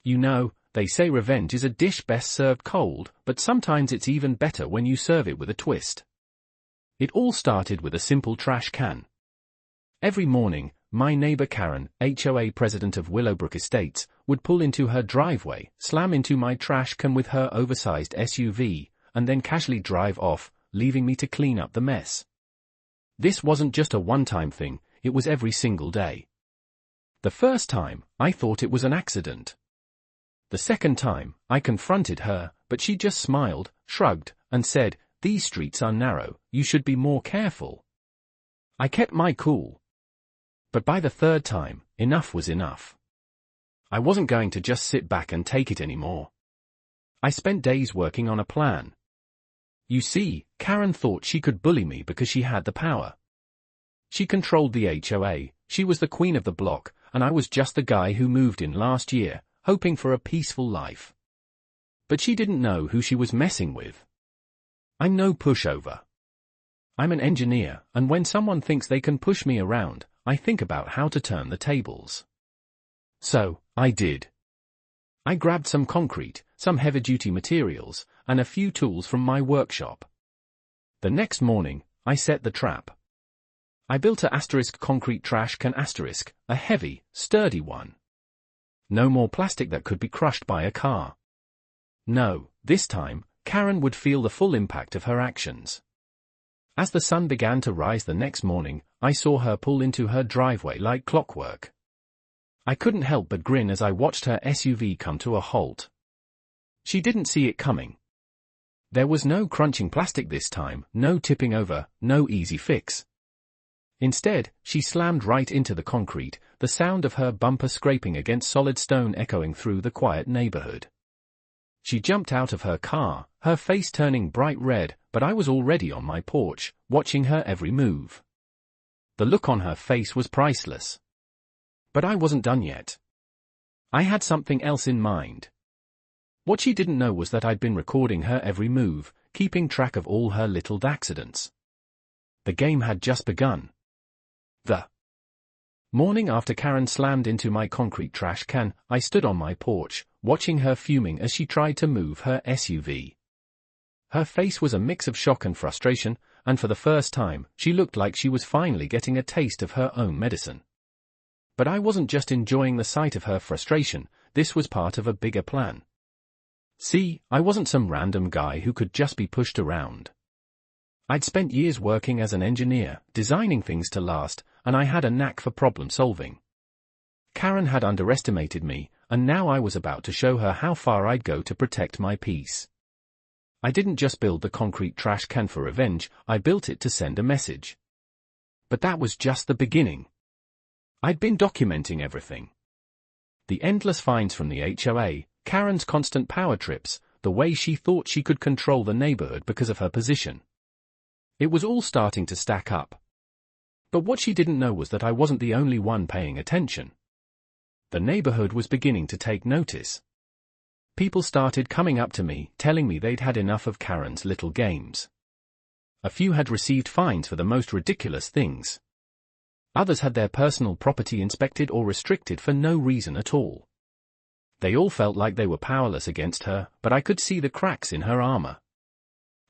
You know, they say revenge is a dish best served cold, but sometimes it's even better when you serve it with a twist. It all started with a simple trash can. Every morning, my neighbor Karen, HOA president of Willowbrook Estates, would pull into her driveway, slam into my trash can with her oversized SUV, and then casually drive off, leaving me to clean up the mess. This wasn't just a one-time thing, it was every single day. The first time, I thought it was an accident. The second time, I confronted her, but she just smiled, shrugged, and said, "These streets are narrow, you should be more careful." I kept my cool. But by the third time, enough was enough. I wasn't going to just sit back and take it anymore. I spent days working on a plan. You see, Karen thought she could bully me because she had the power. She controlled the HOA, she was the queen of the block, and I was just the guy who moved in last year, hoping for a peaceful life. But she didn't know who she was messing with. I'm no pushover. I'm an engineer, and when someone thinks they can push me around, I think about how to turn the tables. So, I did. I grabbed some concrete, some heavy-duty materials, and a few tools from my workshop. The next morning, I set the trap. I built a concrete trash can a heavy, sturdy one. No more plastic that could be crushed by a car. No, this time, Karen would feel the full impact of her actions. As the sun began to rise the next morning, I saw her pull into her driveway like clockwork. I couldn't help but grin as I watched her SUV come to a halt. She didn't see it coming. There was no crunching plastic this time, no tipping over, no easy fix. Instead, she slammed right into the concrete, the sound of her bumper scraping against solid stone echoing through the quiet neighborhood. She jumped out of her car, her face turning bright red, but I was already on my porch, watching her every move. The look on her face was priceless. But I wasn't done yet. I had something else in mind. What she didn't know was that I'd been recording her every move, keeping track of all her little accidents. The game had just begun. The morning after Karen slammed into my concrete trash can, I stood on my porch, watching her fuming as she tried to move her SUV. Her face was a mix of shock and frustration, and for the first time, she looked like she was finally getting a taste of her own medicine. But I wasn't just enjoying the sight of her frustration, this was part of a bigger plan. See, I wasn't some random guy who could just be pushed around. I'd spent years working as an engineer, designing things to last, and I had a knack for problem solving. Karen had underestimated me, and now I was about to show her how far I'd go to protect my peace. I didn't just build the concrete trash can for revenge, I built it to send a message. But that was just the beginning. I'd been documenting everything. The endless fines from the HOA, Karen's constant power trips, the way she thought she could control the neighborhood because of her position. It was all starting to stack up. But what she didn't know was that I wasn't the only one paying attention. The neighborhood was beginning to take notice. People started coming up to me, telling me they'd had enough of Karen's little games. A few had received fines for the most ridiculous things. Others had their personal property inspected or restricted for no reason at all. They all felt like they were powerless against her, but I could see the cracks in her armor.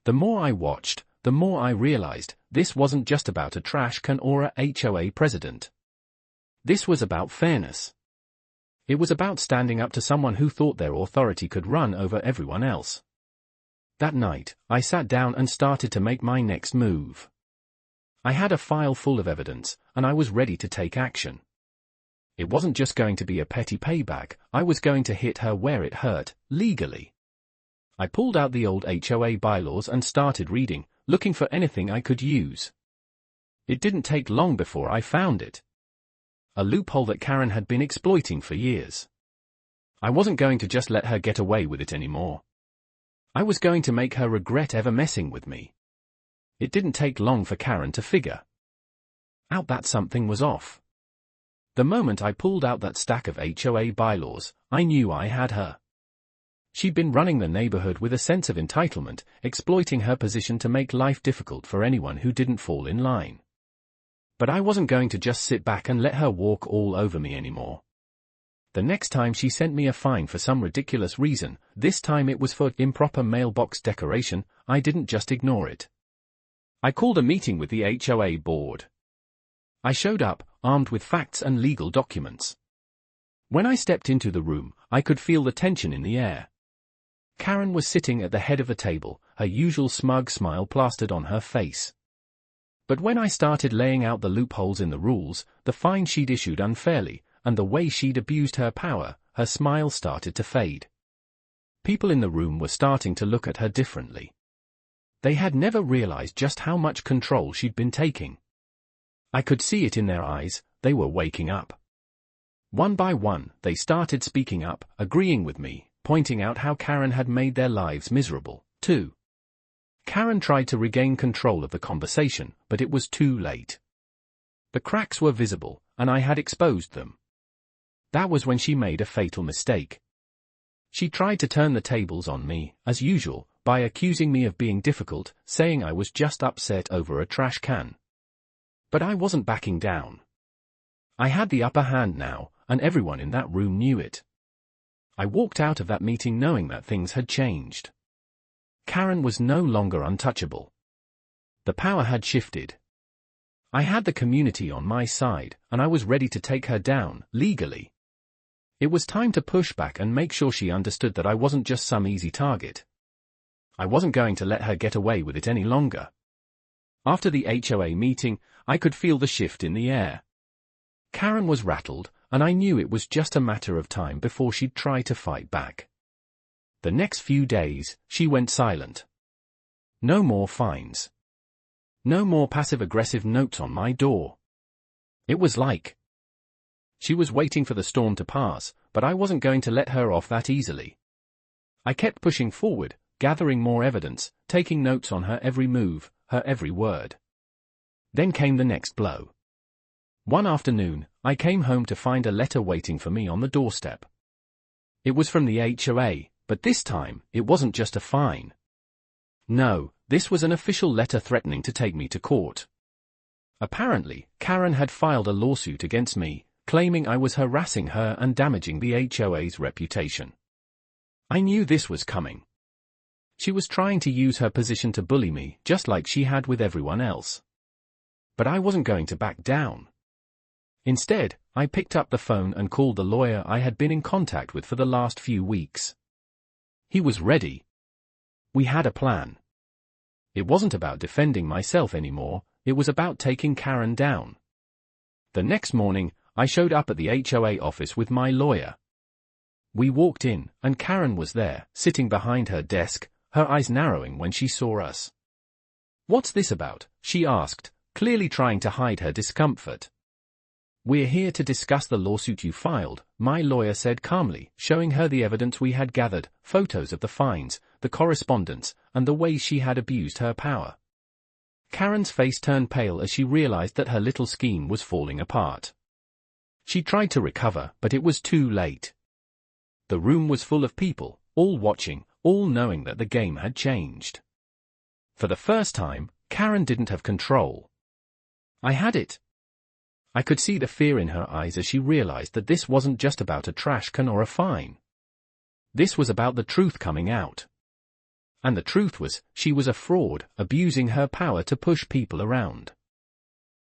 The more I watched, the more I realized, this wasn't just about a trash can or a HOA president. This was about fairness. It was about standing up to someone who thought their authority could run over everyone else. That night, I sat down and started to make my next move. I had a file full of evidence, and I was ready to take action. It wasn't just going to be a petty payback, I was going to hit her where it hurt, legally. I pulled out the old HOA bylaws and started reading, looking for anything I could use. It didn't take long before I found it. A loophole that Karen had been exploiting for years. I wasn't going to just let her get away with it anymore. I was going to make her regret ever messing with me. It didn't take long for Karen to figure out that something was off. The moment I pulled out that stack of HOA bylaws, I knew I had her. She'd been running the neighborhood with a sense of entitlement, exploiting her position to make life difficult for anyone who didn't fall in line. But I wasn't going to just sit back and let her walk all over me anymore. The next time she sent me a fine for some ridiculous reason, this time it was for improper mailbox decoration. I didn't just ignore it. I called a meeting with the HOA board. I showed up, armed with facts and legal documents. When I stepped into the room, I could feel the tension in the air. Karen was sitting at the head of the table, her usual smug smile plastered on her face. But when I started laying out the loopholes in the rules, the fine she'd issued unfairly, and the way she'd abused her power, her smile started to fade. People in the room were starting to look at her differently. They had never realized just how much control she'd been taking. I could see it in their eyes, they were waking up. One by one, they started speaking up, agreeing with me, pointing out how Karen had made their lives miserable, too. Karen tried to regain control of the conversation, but it was too late. The cracks were visible, and I had exposed them. That was when she made a fatal mistake. She tried to turn the tables on me, as usual, by accusing me of being difficult, saying I was just upset over a trash can. But I wasn't backing down. I had the upper hand now, and everyone in that room knew it. I walked out of that meeting knowing that things had changed. Karen was no longer untouchable. The power had shifted. I had the community on my side, and I was ready to take her down, legally. It was time to push back and make sure she understood that I wasn't just some easy target. I wasn't going to let her get away with it any longer. After the HOA meeting, I could feel the shift in the air. Karen was rattled, and I knew it was just a matter of time before she'd try to fight back. The next few days, she went silent. No more fines. No more passive-aggressive notes on my door. It was like she was waiting for the storm to pass, but I wasn't going to let her off that easily. I kept pushing forward, gathering more evidence, taking notes on her every move, her every word. Then came the next blow. One afternoon, I came home to find a letter waiting for me on the doorstep. It was from the HOA, but this time, it wasn't just a fine. No, this was an official letter threatening to take me to court. Apparently, Karen had filed a lawsuit against me, claiming I was harassing her and damaging the HOA's reputation. I knew this was coming. She was trying to use her position to bully me, just like she had with everyone else. But I wasn't going to back down. Instead, I picked up the phone and called the lawyer I had been in contact with for the last few weeks. He was ready. We had a plan. It wasn't about defending myself anymore, it was about taking Karen down. The next morning, I showed up at the HOA office with my lawyer. We walked in, and Karen was there, sitting behind her desk, her eyes narrowing when she saw us. "What's this about?" she asked, clearly trying to hide her discomfort. "We're here to discuss the lawsuit you filed," my lawyer said calmly, showing her the evidence we had gathered, photos of the fines, the correspondence, and the way she had abused her power. Karen's face turned pale as she realized that her little scheme was falling apart. She tried to recover, but it was too late. The room was full of people, all watching, all knowing that the game had changed. For the first time, Karen didn't have control. I had it. I could see the fear in her eyes as she realized that this wasn't just about a trash can or a fine. This was about the truth coming out. And the truth was, she was a fraud, abusing her power to push people around.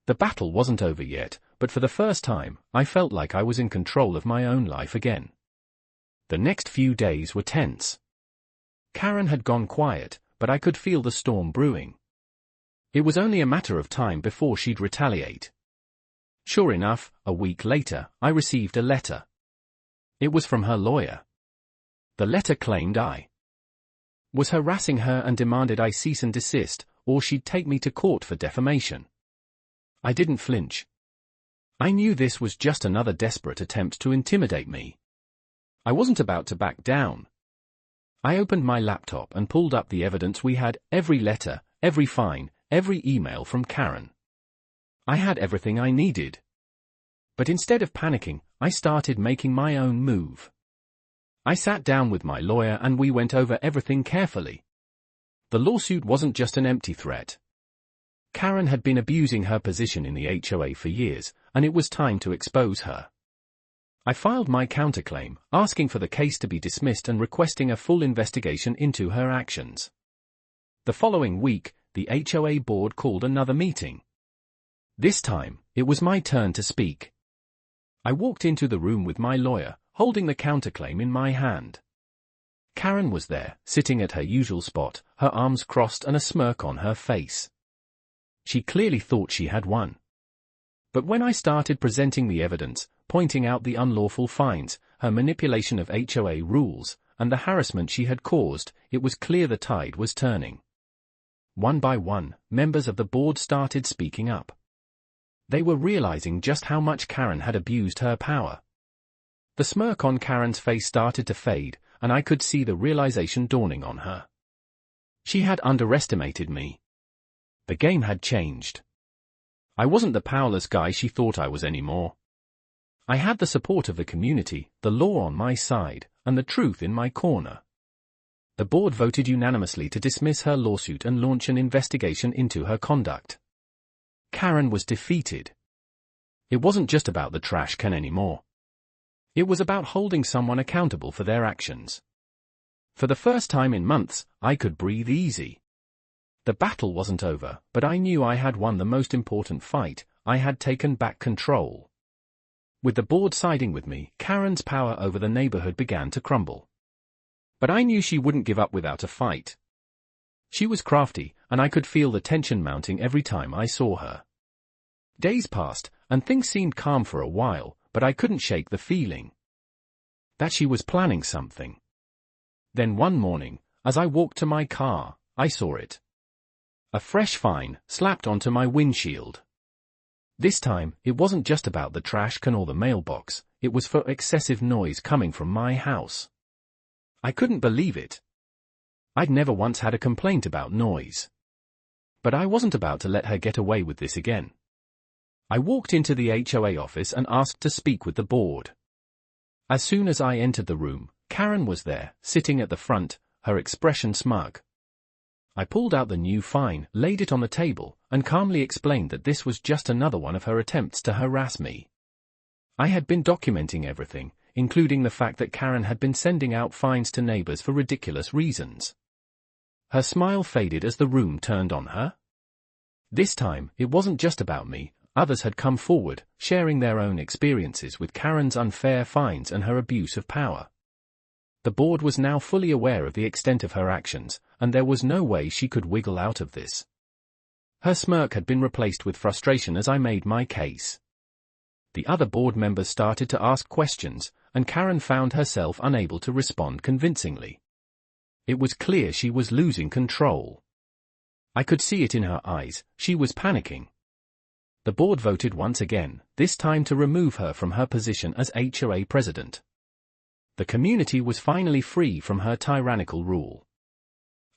The battle wasn't over yet, but for the first time, I felt like I was in control of my own life again. The next few days were tense. Karen had gone quiet, but I could feel the storm brewing. It was only a matter of time before she'd retaliate. Sure enough, a week later, I received a letter. It was from her lawyer. The letter claimed I was harassing her and demanded I cease and desist, or she'd take me to court for defamation. I didn't flinch. I knew this was just another desperate attempt to intimidate me. I wasn't about to back down. I opened my laptop and pulled up the evidence we had, every letter, every fine, every email from Karen. I had everything I needed. But instead of panicking, I started making my own move. I sat down with my lawyer and we went over everything carefully. The lawsuit wasn't just an empty threat. Karen had been abusing her position in the HOA for years, and it was time to expose her. I filed my counterclaim, asking for the case to be dismissed and requesting a full investigation into her actions. The following week, the HOA board called another meeting. This time, it was my turn to speak. I walked into the room with my lawyer, holding the counterclaim in my hand. Karen was there, sitting at her usual spot, her arms crossed and a smirk on her face. She clearly thought she had won. But when I started presenting the evidence, pointing out the unlawful fines, her manipulation of HOA rules, and the harassment she had caused, it was clear the tide was turning. One by one, members of the board started speaking up. They were realizing just how much Karen had abused her power. The smirk on Karen's face started to fade, and I could see the realization dawning on her. She had underestimated me. The game had changed. I wasn't the powerless guy she thought I was anymore. I had the support of the community, the law on my side, and the truth in my corner. The board voted unanimously to dismiss her lawsuit and launch an investigation into her conduct. Karen was defeated. It wasn't just about the trash can anymore. It was about holding someone accountable for their actions. For the first time in months, I could breathe easy. The battle wasn't over, but I knew I had won the most important fight. I had taken back control. With the board siding with me, Karen's power over the neighborhood began to crumble. But I knew she wouldn't give up without a fight. She was crafty, and I could feel the tension mounting every time I saw her. Days passed, and things seemed calm for a while, but I couldn't shake the feeling that she was planning something. Then one morning, as I walked to my car, I saw it. A fresh fine, slapped onto my windshield. This time, it wasn't just about the trash can or the mailbox, it was for excessive noise coming from my house. I couldn't believe it. I'd never once had a complaint about noise. But I wasn't about to let her get away with this again. I walked into the HOA office and asked to speak with the board. As soon as I entered the room, Karen was there, sitting at the front, her expression smug. I pulled out the new fine, laid it on the table, and calmly explained that this was just another one of her attempts to harass me. I had been documenting everything, including the fact that Karen had been sending out fines to neighbors for ridiculous reasons. Her smile faded as the room turned on her. This time, it wasn't just about me. Others had come forward, sharing their own experiences with Karen's unfair fines and her abuse of power. The board was now fully aware of the extent of her actions, and there was no way she could wiggle out of this. Her smirk had been replaced with frustration as I made my case. The other board members started to ask questions, and Karen found herself unable to respond convincingly. It was clear she was losing control. I could see it in her eyes, she was panicking. The board voted once again, this time to remove her from her position as HOA president. The community was finally free from her tyrannical rule.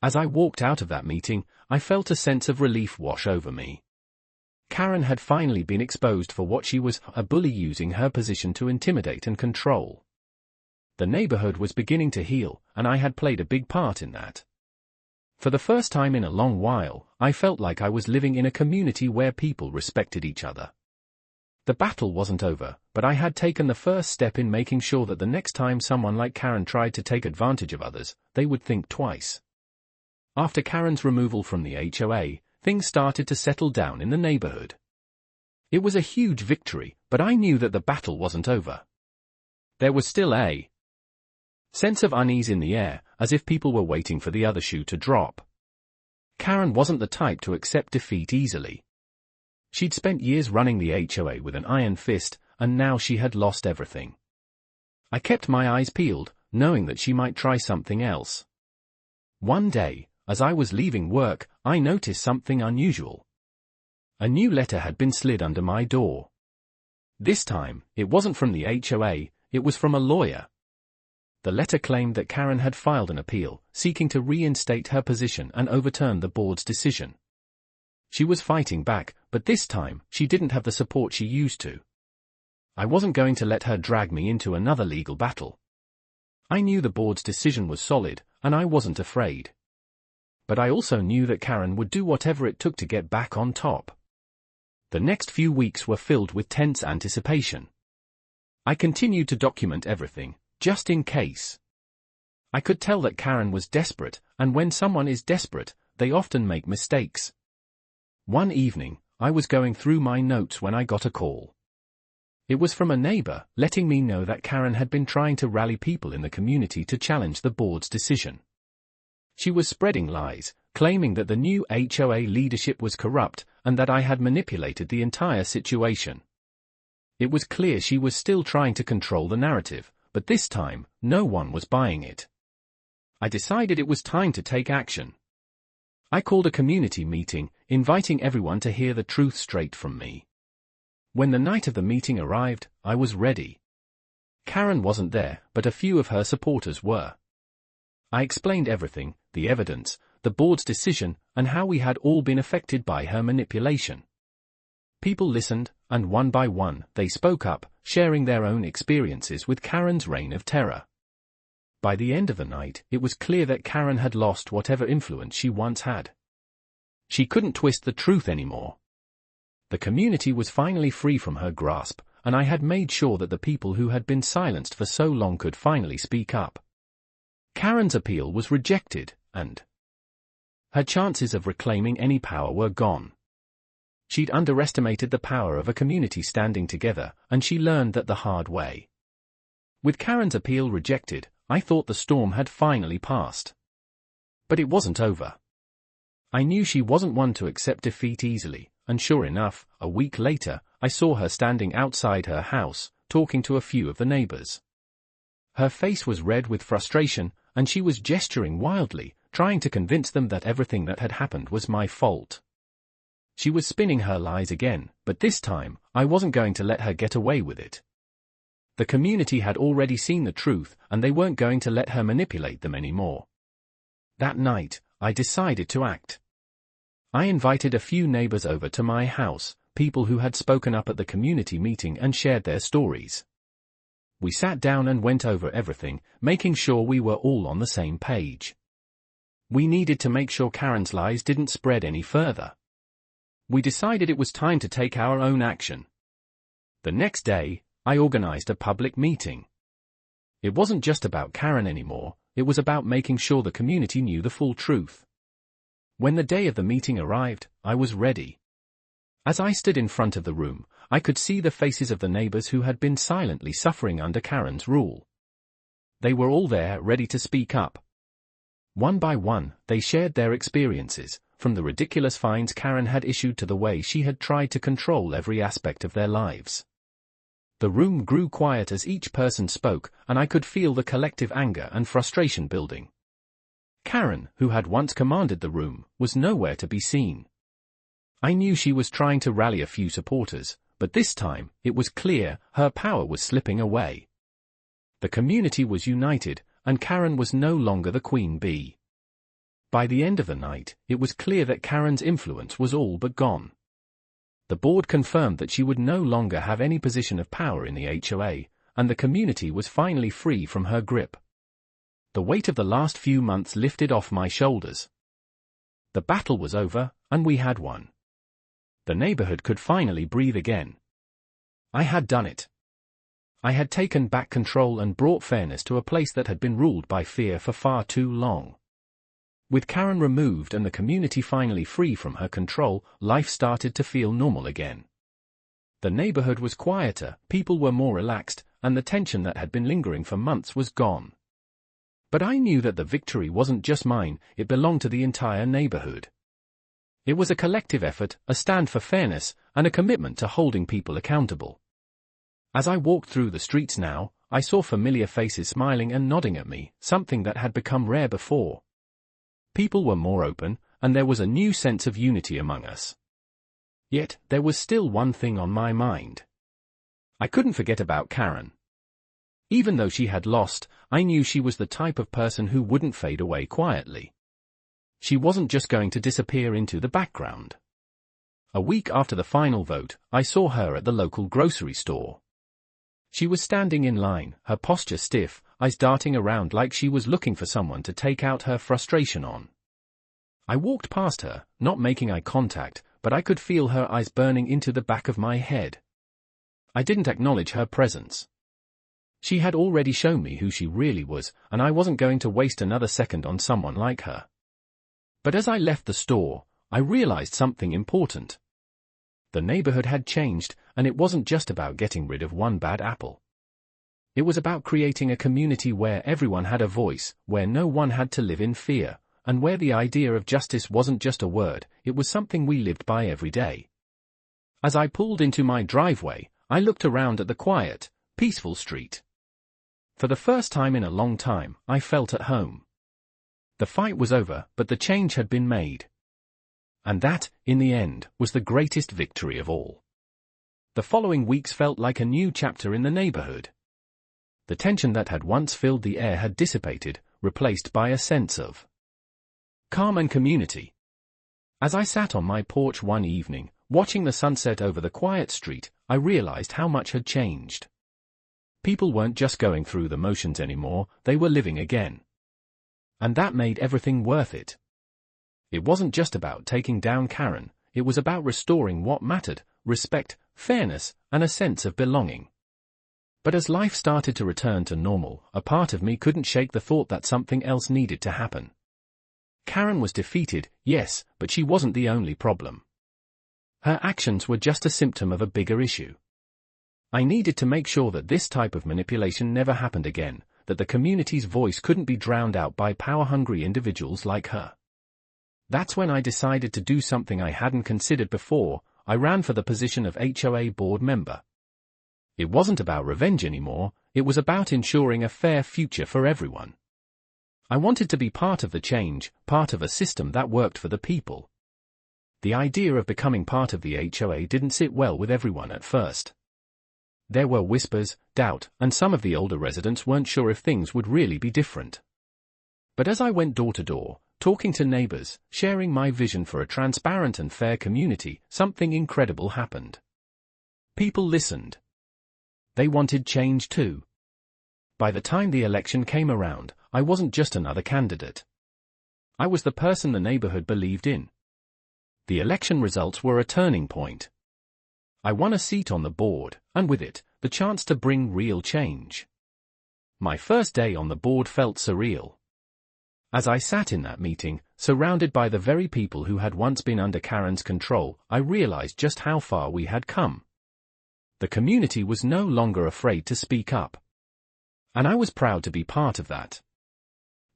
As I walked out of that meeting, I felt a sense of relief wash over me. Karen had finally been exposed for what she was, a bully using her position to intimidate and control. The neighborhood was beginning to heal, and I had played a big part in that. For the first time in a long while, I felt like I was living in a community where people respected each other. The battle wasn't over, but I had taken the first step in making sure that the next time someone like Karen tried to take advantage of others, they would think twice. After Karen's removal from the HOA, things started to settle down in the neighborhood. It was a huge victory, but I knew that the battle wasn't over. There was still a sense of unease in the air, as if people were waiting for the other shoe to drop. Karen wasn't the type to accept defeat easily. She'd spent years running the HOA with an iron fist, and now she had lost everything. I kept my eyes peeled, knowing that she might try something else. One day, as I was leaving work, I noticed something unusual. A new letter had been slid under my door. This time, it wasn't from the HOA, it was from a lawyer. The letter claimed that Karen had filed an appeal, seeking to reinstate her position and overturn the board's decision. She was fighting back, but this time, she didn't have the support she used to. I wasn't going to let her drag me into another legal battle. I knew the board's decision was solid, and I wasn't afraid. But I also knew that Karen would do whatever it took to get back on top. The next few weeks were filled with tense anticipation. I continued to document everything, just in case. I could tell that Karen was desperate, and when someone is desperate, they often make mistakes. One evening, I was going through my notes when I got a call. It was from a neighbor, letting me know that Karen had been trying to rally people in the community to challenge the board's decision. She was spreading lies, claiming that the new HOA leadership was corrupt, and that I had manipulated the entire situation. It was clear she was still trying to control the narrative, but this time, no one was buying it. I decided it was time to take action. I called a community meeting, inviting everyone to hear the truth straight from me. When the night of the meeting arrived, I was ready. Karen wasn't there, but a few of her supporters were. I explained everything, the evidence, the board's decision, and how we had all been affected by her manipulation. People listened, and one by one, they spoke up, sharing their own experiences with Karen's reign of terror. By the end of the night, it was clear that Karen had lost whatever influence she once had. She couldn't twist the truth anymore. The community was finally free from her grasp, and I had made sure that the people who had been silenced for so long could finally speak up. Karen's appeal was rejected, and her chances of reclaiming any power were gone. She'd underestimated the power of a community standing together, and she learned that the hard way. With Karen's appeal rejected, I thought the storm had finally passed. But it wasn't over. I knew she wasn't one to accept defeat easily, and sure enough, a week later, I saw her standing outside her house, talking to a few of the neighbors. Her face was red with frustration, and she was gesturing wildly, trying to convince them that everything that had happened was my fault. She was spinning her lies again, but this time, I wasn't going to let her get away with it. The community had already seen the truth, and they weren't going to let her manipulate them anymore. That night, I decided to act. I invited a few neighbors over to my house, people who had spoken up at the community meeting and shared their stories. We sat down and went over everything, making sure we were all on the same page. We needed to make sure Karen's lies didn't spread any further. We decided it was time to take our own action. The next day, I organized a public meeting. It wasn't just about Karen anymore, it was about making sure the community knew the full truth. When the day of the meeting arrived, I was ready. As I stood in front of the room, I could see the faces of the neighbors who had been silently suffering under Karen's rule. They were all there, ready to speak up. One by one, they shared their experiences, from the ridiculous fines Karen had issued to the way she had tried to control every aspect of their lives. The room grew quiet as each person spoke, and I could feel the collective anger and frustration building. Karen, who had once commanded the room, was nowhere to be seen. I knew she was trying to rally a few supporters, but this time, it was clear, her power was slipping away. The community was united, and Karen was no longer the queen bee. By the end of the night, it was clear that Karen's influence was all but gone. The board confirmed that she would no longer have any position of power in the HOA, and the community was finally free from her grip. The weight of the last few months lifted off my shoulders. The battle was over, and we had won. The neighborhood could finally breathe again. I had done it. I had taken back control and brought fairness to a place that had been ruled by fear for far too long. With Karen removed and the community finally free from her control, life started to feel normal again. The neighborhood was quieter, people were more relaxed, and the tension that had been lingering for months was gone. But I knew that the victory wasn't just mine, it belonged to the entire neighborhood. It was a collective effort, a stand for fairness, and a commitment to holding people accountable. As I walked through the streets now, I saw familiar faces smiling and nodding at me, something that had become rare before. People were more open, and there was a new sense of unity among us. Yet, there was still one thing on my mind. I couldn't forget about Karen. Even though she had lost, I knew she was the type of person who wouldn't fade away quietly. She wasn't just going to disappear into the background. A week after the final vote, I saw her at the local grocery store. She was standing in line, her posture stiff, eyes darting around like she was looking for someone to take out her frustration on. I walked past her, not making eye contact, but I could feel her eyes burning into the back of my head. I didn't acknowledge her presence. She had already shown me who she really was, and I wasn't going to waste another second on someone like her. But as I left the store, I realized something important. The neighborhood had changed, and it wasn't just about getting rid of one bad apple. It was about creating a community where everyone had a voice, where no one had to live in fear, and where the idea of justice wasn't just a word, it was something we lived by every day. As I pulled into my driveway, I looked around at the quiet, peaceful street. For the first time in a long time, I felt at home. The fight was over, but the change had been made. And that, in the end, was the greatest victory of all. The following weeks felt like a new chapter in the neighborhood. The tension that had once filled the air had dissipated, replaced by a sense of calm and community. As I sat on my porch one evening, watching the sunset over the quiet street, I realized how much had changed. People weren't just going through the motions anymore, they were living again. And that made everything worth it. It wasn't just about taking down Karen, it was about restoring what mattered: respect, fairness, and a sense of belonging. But as life started to return to normal, a part of me couldn't shake the thought that something else needed to happen. Karen was defeated, yes, but she wasn't the only problem. Her actions were just a symptom of a bigger issue. I needed to make sure that this type of manipulation never happened again, that the community's voice couldn't be drowned out by power-hungry individuals like her. That's when I decided to do something I hadn't considered before. I ran for the position of HOA board member. It wasn't about revenge anymore, it was about ensuring a fair future for everyone. I wanted to be part of the change, part of a system that worked for the people. The idea of becoming part of the HOA didn't sit well with everyone at first. There were whispers, doubt, and some of the older residents weren't sure if things would really be different. But as I went door to door, talking to neighbors, sharing my vision for a transparent and fair community, something incredible happened. People listened. They wanted change too. By the time the election came around, I wasn't just another candidate. I was the person the neighborhood believed in. The election results were a turning point. I won a seat on the board, and with it, the chance to bring real change. My first day on the board felt surreal. As I sat in that meeting, surrounded by the very people who had once been under Karen's control, I realized just how far we had come. The community was no longer afraid to speak up. And I was proud to be part of that.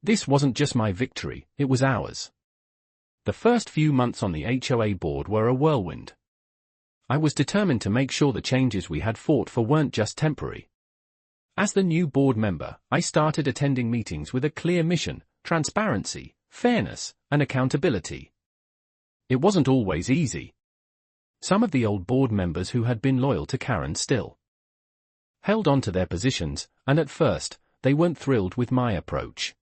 This wasn't just my victory, it was ours. The first few months on the HOA board were a whirlwind. I was determined to make sure the changes we had fought for weren't just temporary. As the new board member, I started attending meetings with a clear mission: transparency, fairness, and accountability. It wasn't always easy. Some of the old board members who had been loyal to Karen still held on to their positions, and at first, they weren't thrilled with my approach.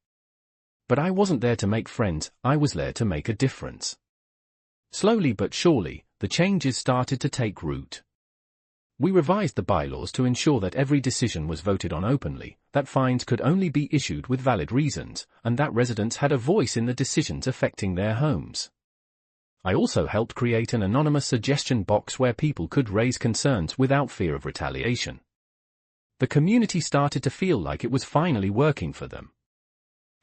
But I wasn't there to make friends, I was there to make a difference. Slowly but surely, the changes started to take root. We revised the bylaws to ensure that every decision was voted on openly, that fines could only be issued with valid reasons, and that residents had a voice in the decisions affecting their homes. I also helped create an anonymous suggestion box where people could raise concerns without fear of retaliation. The community started to feel like it was finally working for them.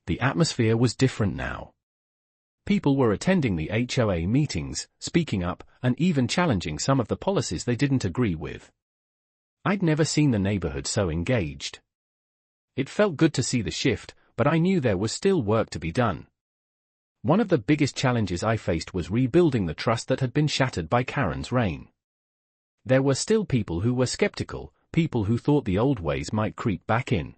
The atmosphere was different now. People were attending the HOA meetings, speaking up, and even challenging some of the policies they didn't agree with. I'd never seen the neighborhood so engaged. It felt good to see the shift, but I knew there was still work to be done. One of the biggest challenges I faced was rebuilding the trust that had been shattered by Karen's reign. There were still people who were skeptical, people who thought the old ways might creep back in.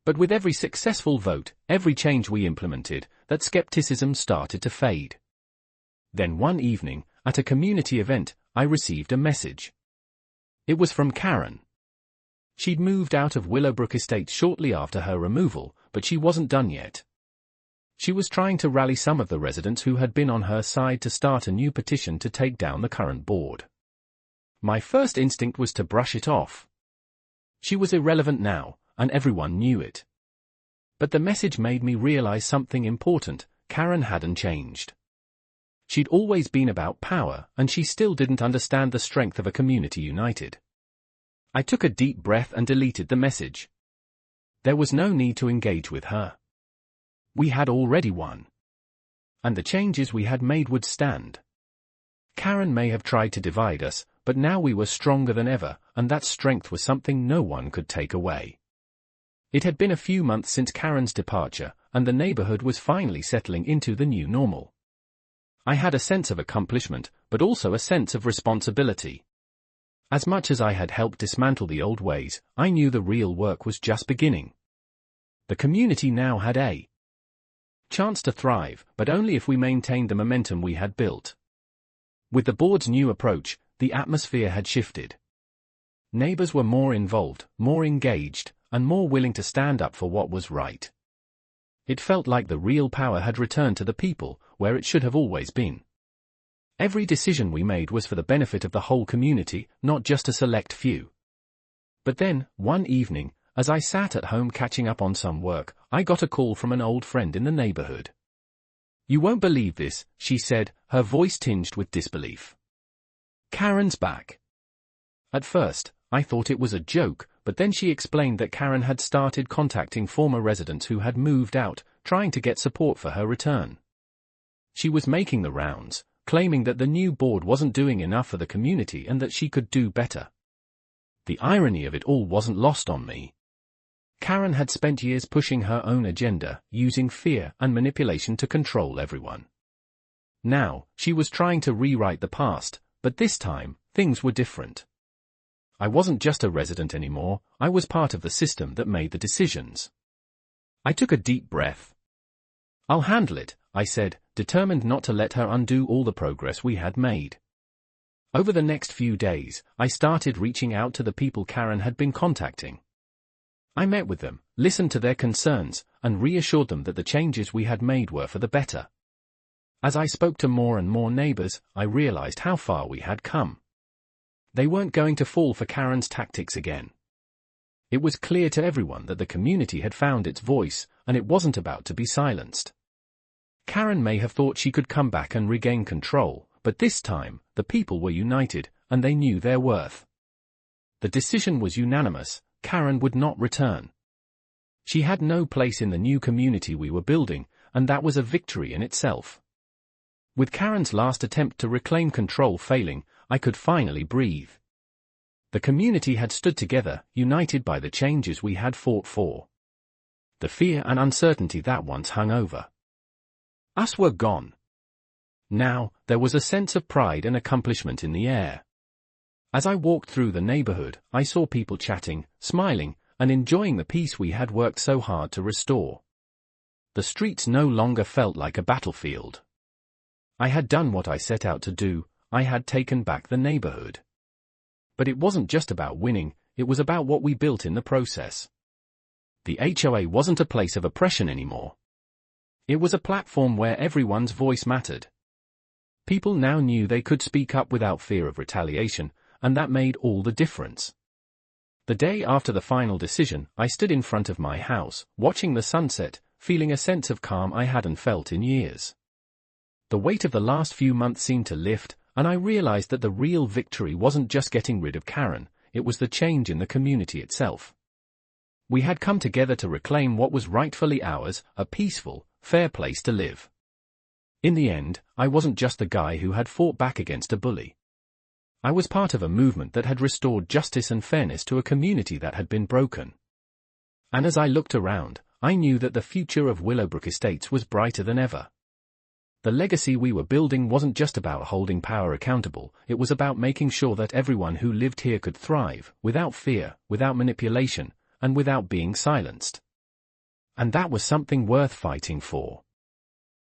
But with every successful vote, every change we implemented, that skepticism started to fade. Then one evening, at a community event, I received a message. It was from Karen. She'd moved out of Willowbrook Estates shortly after her removal, but she wasn't done yet. She was trying to rally some of the residents who had been on her side to start a new petition to take down the current board. My first instinct was to brush it off. She was irrelevant now, and everyone knew it. But the message made me realize something important: Karen hadn't changed. She'd always been about power, and she still didn't understand the strength of a community united. I took a deep breath and deleted the message. There was no need to engage with her. We had already won. And the changes we had made would stand. Karen may have tried to divide us, but now we were stronger than ever, and that strength was something no one could take away. It had been a few months since Karen's departure, and the neighborhood was finally settling into the new normal. I had a sense of accomplishment, but also a sense of responsibility. As much as I had helped dismantle the old ways, I knew the real work was just beginning. The community now had a chance to thrive, but only if we maintained the momentum we had built. With the board's new approach, the atmosphere had shifted. Neighbors were more involved, more engaged, and more willing to stand up for what was right. It felt like the real power had returned to the people, where it should have always been. Every decision we made was for the benefit of the whole community, not just a select few. But then, one evening, as I sat at home catching up on some work, I got a call from an old friend in the neighborhood. "You won't believe this," she said, her voice tinged with disbelief. "Karen's back." At first, I thought it was a joke, but then she explained that Karen had started contacting former residents who had moved out, trying to get support for her return. She was making the rounds, claiming that the new board wasn't doing enough for the community and that she could do better. The irony of it all wasn't lost on me. Karen had spent years pushing her own agenda, using fear and manipulation to control everyone. Now, she was trying to rewrite the past, but this time, things were different. I wasn't just a resident anymore, I was part of the system that made the decisions. I took a deep breath. "I'll handle it," I said, determined not to let her undo all the progress we had made. Over the next few days, I started reaching out to the people Karen had been contacting. I met with them, listened to their concerns, and reassured them that the changes we had made were for the better. As I spoke to more and more neighbors, I realized how far we had come. They weren't going to fall for Karen's tactics again. It was clear to everyone that the community had found its voice, and it wasn't about to be silenced. Karen may have thought she could come back and regain control, but this time, the people were united, and they knew their worth. The decision was unanimous: Karen would not return. She had no place in the new community we were building, and that was a victory in itself. With Karen's last attempt to reclaim control failing, I could finally breathe. The community had stood together, united by the changes we had fought for. The fear and uncertainty that once hung over us were gone. Now, there was a sense of pride and accomplishment in the air. As I walked through the neighborhood, I saw people chatting, smiling, and enjoying the peace we had worked so hard to restore. The streets no longer felt like a battlefield. I had done what I set out to do, I had taken back the neighborhood. But it wasn't just about winning, it was about what we built in the process. The HOA wasn't a place of oppression anymore. It was a platform where everyone's voice mattered. People now knew they could speak up without fear of retaliation, and that made all the difference. The day after the final decision, I stood in front of my house, watching the sunset, feeling a sense of calm I hadn't felt in years. The weight of the last few months seemed to lift, and I realized that the real victory wasn't just getting rid of Karen, it was the change in the community itself. We had come together to reclaim what was rightfully ours, a peaceful, fair place to live. In the end, I wasn't just the guy who had fought back against a bully. I was part of a movement that had restored justice and fairness to a community that had been broken. And as I looked around, I knew that the future of Willowbrook Estates was brighter than ever. The legacy we were building wasn't just about holding power accountable, it was about making sure that everyone who lived here could thrive, without fear, without manipulation, and without being silenced. And that was something worth fighting for.